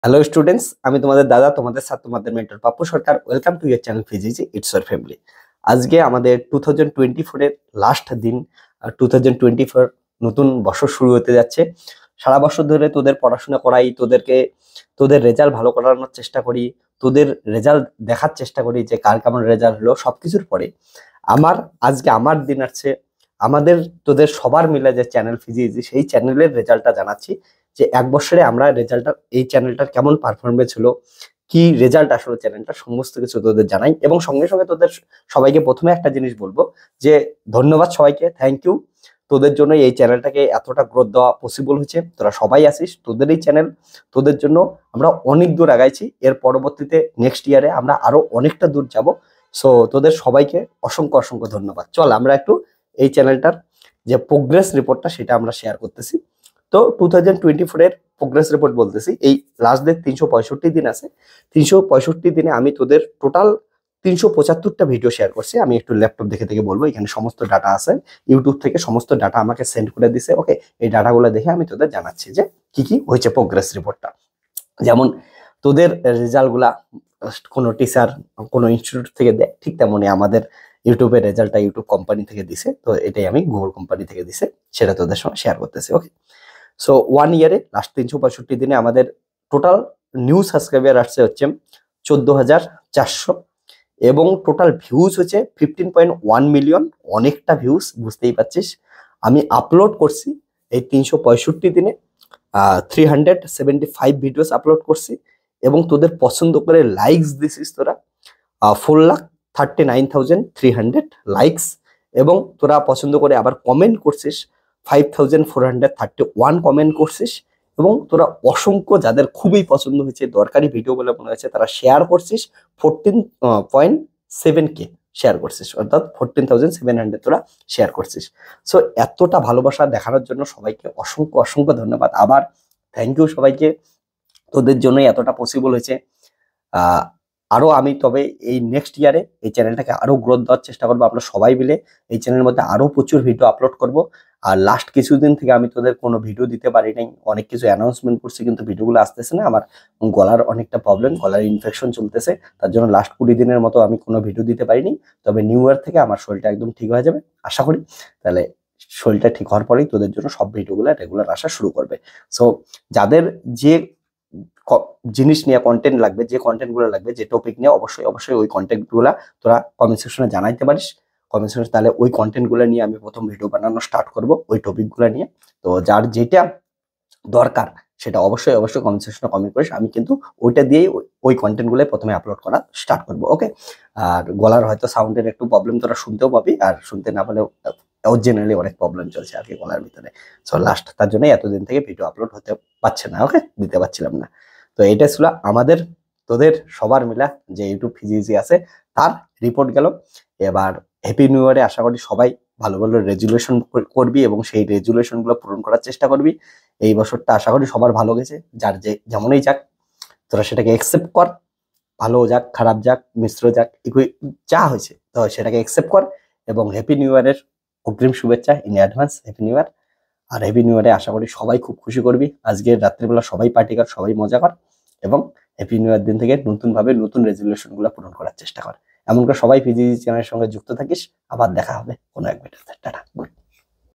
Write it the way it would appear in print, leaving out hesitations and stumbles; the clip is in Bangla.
হ্যালো স্টুডেন্টস, আমি তোমাদের দাদা, তোমাদের সাথে তোমাদের mentor Pappu Sarkar. Welcome to your channel ফিজিজি ইটস ইওর ফ্যামিলি। আজকে আমাদের 2024 এর লাস্ট দিন। 2024 নতুন বছর শুরু হতে যাচ্ছে। সারা বছর ধরে তোদের পড়াশোনা করাই, তোদের রেজাল্ট ভালো করানোর চেষ্টা করি, তোদের রেজাল্ট দেখার চেষ্টা করি যে কার কেমন রেজাল্ট হলো। সবকিছুর পরে আজকে আমার দিন আছে। আমাদের তোদের সবার মিলে যে চ্যানেল ফিজিজি, সেই চ্যানেলের রেজাল্টটা জানাচ্ছি যে এক বছরে আমরা রেজাল্টটা, এই চ্যানেলটার কেমন পারফরমেন্স হলো, কি রেজাল্ট আসলে চ্যানেলটা, সমস্ত কিছু তোদের জানাই। এবং সঙ্গে সঙ্গে তোদের সবাইকে প্রথমে একটা জিনিস বলবো যে ধন্যবাদ সবাইকে, থ্যাংক ইউ। তোদের জন্য এই চ্যানেলটাকে এতটা গ্রোথ দেওয়া পসিবল হয়েছে। তোরা সবাই আসিস, তোদের এই চ্যানেল, তোদের জন্য আমরা অনেক দূর আগাইছি। এর পরবর্তীতে নেক্সট ইয়ারে আমরা আরো অনেকটা দূর যাব। সো তোদের সবাইকে অসংখ্য অসংখ্য ধন্যবাদ। চল আমরা একটু এই চ্যানেলটার যে প্রোগ্রেস রিপোর্টটা সেটা আমরা শেয়ার করতেছি। তো 2024 এর প্রোগ্রেস রিপোর্ট বলতেছি, এই লাস্ট ডে 365 দিন আছে। 365 দিনে আমি তোদের টোটাল 375টা ভিডিও শেয়ার করছি। আমি একটু ল্যাপটপ দেখে দেখে বলবো, এখানে সমস্ত ডাটা আছে। ইউটিউব থেকে সমস্ত ডাটা আমাকে সেন্ড করে দিছে। ওকে, এই ডাটাগুলো দেখে আমি তোদের জানাচ্ছি যে কি কি হয়েছে প্রোগ্রেস রিপোর্টটা। যেমন তোদের রেজাল্ট গুলা কোনো টিচার, কোনো ইনস্টিটিউট থেকে দেয়, ঠিক তেমনই আমাদের ইউটিউবের রেজাল্টটা ইউটিউব কোম্পানি থেকে দিছে। তো এটাই আমি গুগল কোম্পানি থেকে দিছে, সেটা তোদের সঙ্গে শেয়ার করতেছি। ওকে, সো 1 ইয়ারে লাস্ট 365 দিনে আমাদের টোটাল নিউ সাবস্ক্রাইবার আসছে হচ্ছে 14,400, এবং টোটাল ভিউজ হচ্ছে 15.1 মিলিয়ন। অনেকটা ভিউজ, বুঝতেই পারছিস। আমি আপলোড করছি এই 365 দিনে 375 ভিডিওস আপলোড করছি, এবং তোদের পছন্দ করে লাইকস দিছিস তোরা 4,39,300 লাইকস, এবং তোরা পছন্দ করে আবার কমেন্ট করছিস 5,431 কমেন্ট করছিস, এবং তোরা অসংখ্য যাদের খুবই পছন্দ হয়েছে, দরকারি ভিডিও বলে মনে হয়েছে, তারা শেয়ার করছিস 14.7K শেয়ার করছিস, অর্থাৎ 14,700 তোরা শেয়ার করছিস। সো এতটা ভালোবাসা দেখানোর জন্য সবাইকে অসংখ্য অসংখ্য ধন্যবাদ। আবার থ্যাংক ইউ সবাইকে, তোদের জন্যই এতটা পসিবল হয়েছে। আহ আরো আমি তবে এই নেক্সট ইয়ারে এই চ্যানেলটাকে আরো গ্রোথ দেওয়ার চেষ্টা করবো। আমরা সবাই মিলে এই চ্যানেলের মধ্যে আরো প্রচুর ভিডিও আপলোড করব। আর লাস্ট কিছুদিন থেকে আমি তোদের কোনো ভিডিও দিতে পারি নাই, অনেক কিছু অ্যানাউন্সমেন্ট করছি কিন্তু ভিডিওগুলো আসতেছে না। আমার গলার অনেকটা প্রবলেম, গলার ইনফেকশন চলতেছে, তার জন্য লাস্ট 20 দিনের মতো আমি কোনো ভিডিও দিতে পারিনি। তবে নিউ ইয়ার থেকে আমার শরীরটা একদম ঠিক হয়ে যাবে আশা করি। তাহলে শরীরটা ঠিক হওয়ার পরেই তোদের জন্য সব ভিডিওগুলো রেগুলার আসা শুরু করবে। সো যাদের যে জিনিস নিয়ে কন্টেন্ট লাগবে, যে কন্টেন্ট গুলো লাগবে, যে টপিক নিয়ে, অবশ্যই অবশ্যই ওই কন্টেন্ট গুলা তোরা কমেন্ট সেকশনে জানাইতে পারিস। কমেন্ট সেকশনে তাহলে ওই কন্টেন্ট গুলো নিয়ে আমি প্রথম ভিডিও বানানো স্টার্ট করব, ওই টপিক গুলো নিয়ে। তো যার যেটা দরকার সেটা অবশ্যই অবশ্যই কমেন্ট সেকশনে কমেন্ট করিস। আমি কিন্তু ওইটা দিয়েই ওই কন্টেন্ট গুলো প্রথমে আপলোড করা স্টার্ট করবো। ওকে, আর গলার হয়তো সাউন্ডের একটু প্রবলেম তোরা শুনতেও পাবি, আর শুনতে না পেলেও অরিজিনালি অনেক প্রবলেম চলছে আর কি গলার ভিতরে। সো লাস্ট তার জন্য এতদিন থেকে ভিডিও আপলোড হতে পারছে না, ওকে, দিতে পারছিলাম না। তো এটা ছিল আমাদের তোদের সবার মিলা যে ইউটিউব ফিজিজি আছে তার রিপোর্ট গেল। এবার হ্যাপি নিউ ইয়ারে আশা করি সবাই ভালো ভালো রেজুলেশন করবি এবং সেই রেজুলেশন গুলো পূরণ করার চেষ্টা করবি। এই বছরটা আশা করি সবার ভালো গেছে, যার যে যেমনই যাক তোরা সেটাকে একসেপ্ট কর। ভালো যাক, খারাপ যাক, মিশ্র যাক, যা হয়েছে তো সেটাকে একসেপ্ট কর। এবং হ্যাপি নিউ ইয়ারের অগ্রিম শুভেচ্ছা in advance, happy new year. আর হ্যাপি নিউ ইয়ারে আশা করি সবাই খুব খুশি করবি। আজকে রাত্রিবেলা সবাই পার্টি কর, সবাই মজা কর, এবং হ্যাপি নিউ ইয়ার দিন থেকে নতুন ভাবে নতুন রেজুলেশন গুলো পূরণ করার চেষ্টা কর। এমন করে সবাই ফিজি চ্যানেলের সঙ্গে যুক্ত থাকিস। আবার দেখা হবে কোনো এক ভিডিওতে। Tata, good.